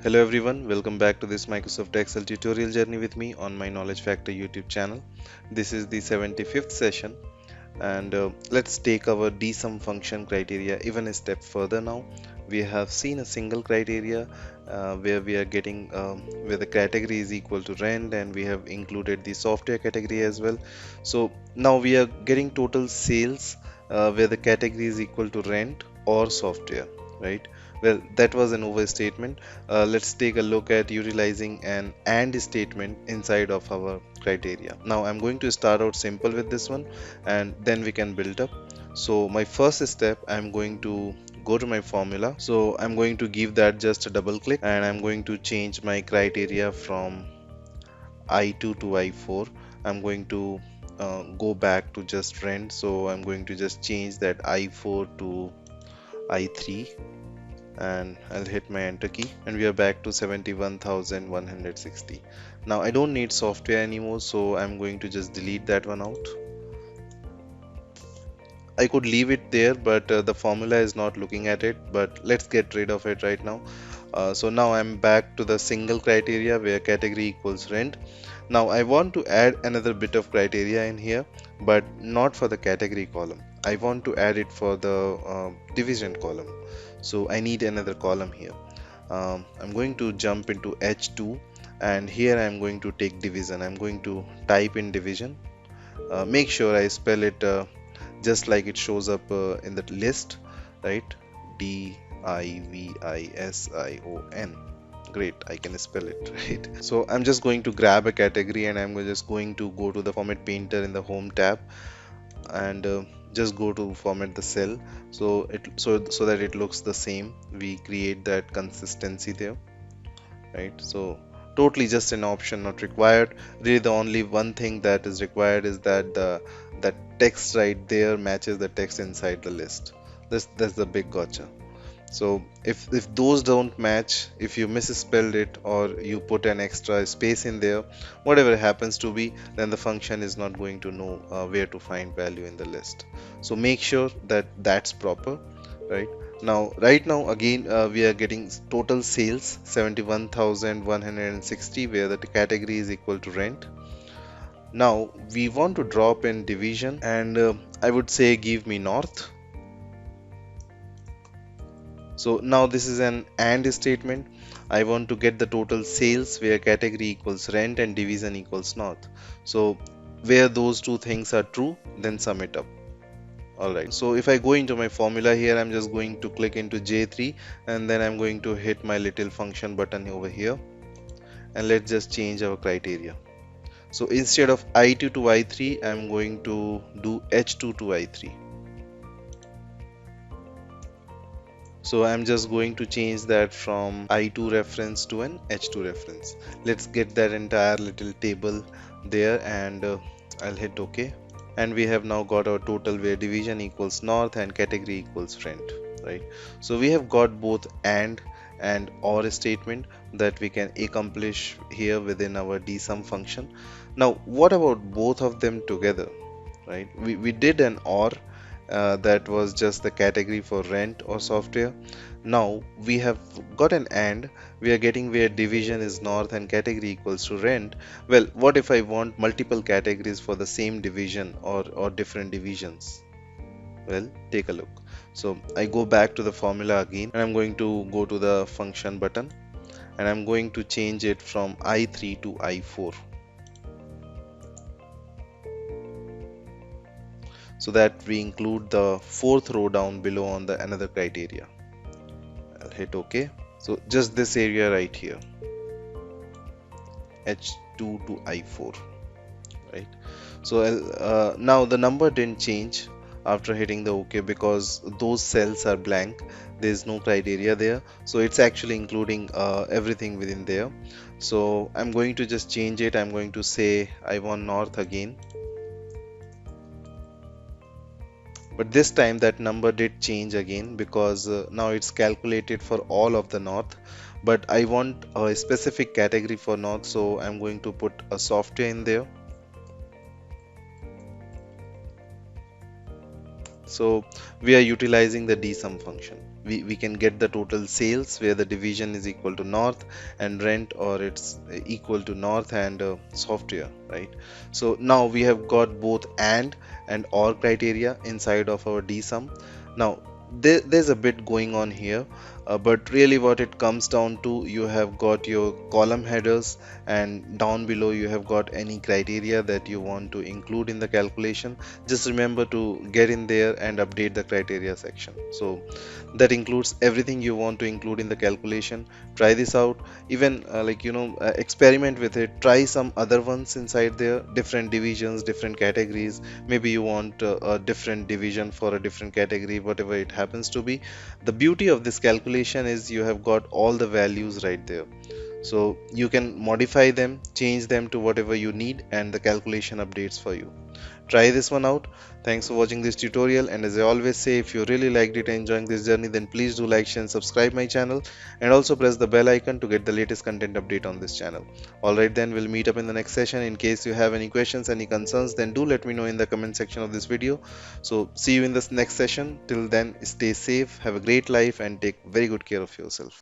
Hello everyone, welcome back to this Microsoft Excel tutorial journey with me on my Knowledge Factor YouTube channel. This is the 75th session and let's take our dsum function criteria even a step further now. We have seen a single criteria where we are getting where the category is equal to rent, and we have included the software category as well. So now we are getting total sales where the category is equal to rent or software, right? Well, that was an overstatement. Let's take a look at utilizing an and statement inside of our criteria. Now I'm going to start out simple with this one, and then we can build up. So my first step, I'm going to go to my formula. So I'm going to give that just a double click, and I'm going to change my criteria from I2 to I4. I'm going to go back to just rent, so I'm going to just change that I4 to I3, and I'll hit my enter key, and we are back to 71,160. Now I don't need software anymore, so I'm going to just delete that one out. I could leave it there, but the formula is not looking at it, but let's get rid of it right now. So now I'm back to the single criteria where category equals rent. Now I want to add another bit of criteria in here, but not for the category column. I want to add it for the division column. So I need another column here. I'm going to jump into H2, and here I'm going to take division. I'm going to type in division. Make sure I spell it just like it shows up in the list, right? Division. Great, I can spell it right. So I'm just going to grab a category, and I'm just going to go to the format painter in the home tab, and just go to format the cell, so that it looks the same. We create that consistency there, right? So totally just an option, not required. Really the only one thing that is required is that the that text right there matches the text inside the list. That's the big gotcha. So if those don't match, if you misspelled it or you put an extra space in there, whatever happens to be, then the function is not going to know where to find value in the list. So make sure that that's proper, right? Now right now again we are getting total sales 71,160 where the category is equal to rent. Now we want to drop in division, and I would say give me north. So now this is an AND statement. I want to get the total sales where category equals rent and division equals north. So where those two things are true, then sum it up. Alright, so if I go into my formula here, I'm just going to click into J3, and then I'm going to hit my little function button over here, and let's just change our criteria. So instead of I2 to I3, I'm going to do H2 to I3. So I'm just going to change that from I2 reference to an H2 reference. Let's get that entire little table there, and I'll hit OK. And we have now got our total where division equals north and category equals rent, right? So we have got both and or statement that we can accomplish here within our dsum function. Now what about both of them together, right? We did an or that was just the category for rent or software. Now we have got an and, we are getting where division is north and category equals to rent. Well, what if I want multiple categories for the same division or different divisions? Well, take a look. So I go back to the formula again, and I'm going to go to the function button, and I'm going to change it from I3 to I4, so that we include the fourth row down below on the another criteria. I'll hit OK. So just this area right here, H2 to I4, right? So now the number didn't change after hitting the OK because those cells are blank. There's no criteria there, so it's actually including everything within there. So I'm going to just change it. I'm going to say I want north again, but this time that number did change again because now it's calculated for all of the north, but I want a specific category for north, so I'm going to put a software in there. So we are utilizing the dsum function. We can get the total sales where the division is equal to north and rent, or it's equal to north and software, right? So now we have got both and or criteria inside of our dsum. Now there's a bit going on here, but really what it comes down to, you have got your column headers, and down below you have got any criteria that you want to include in the calculation. Just remember to get in there and update the criteria section. So that includes everything you want to include in the calculation. Try this out. Even experiment with it. Try some other ones inside there, different divisions, different categories. Maybe you want a different division for a different category, whatever it happens to be. The beauty of this calculation is you have got all the values right there, so you can modify them, change them to whatever you need, and the calculation updates for you. Try this one out. Thanks for watching this tutorial, and as I always say, if you really liked it and enjoying this journey, then please do like, share and subscribe my channel, and also press the bell icon to get the latest content update on this channel. Alright, then we'll meet up in the next session. In case you have any questions, any concerns, then do let me know in the comment section of this video. So see you in this next session. Till then, stay safe, have a great life, and take very good care of yourself.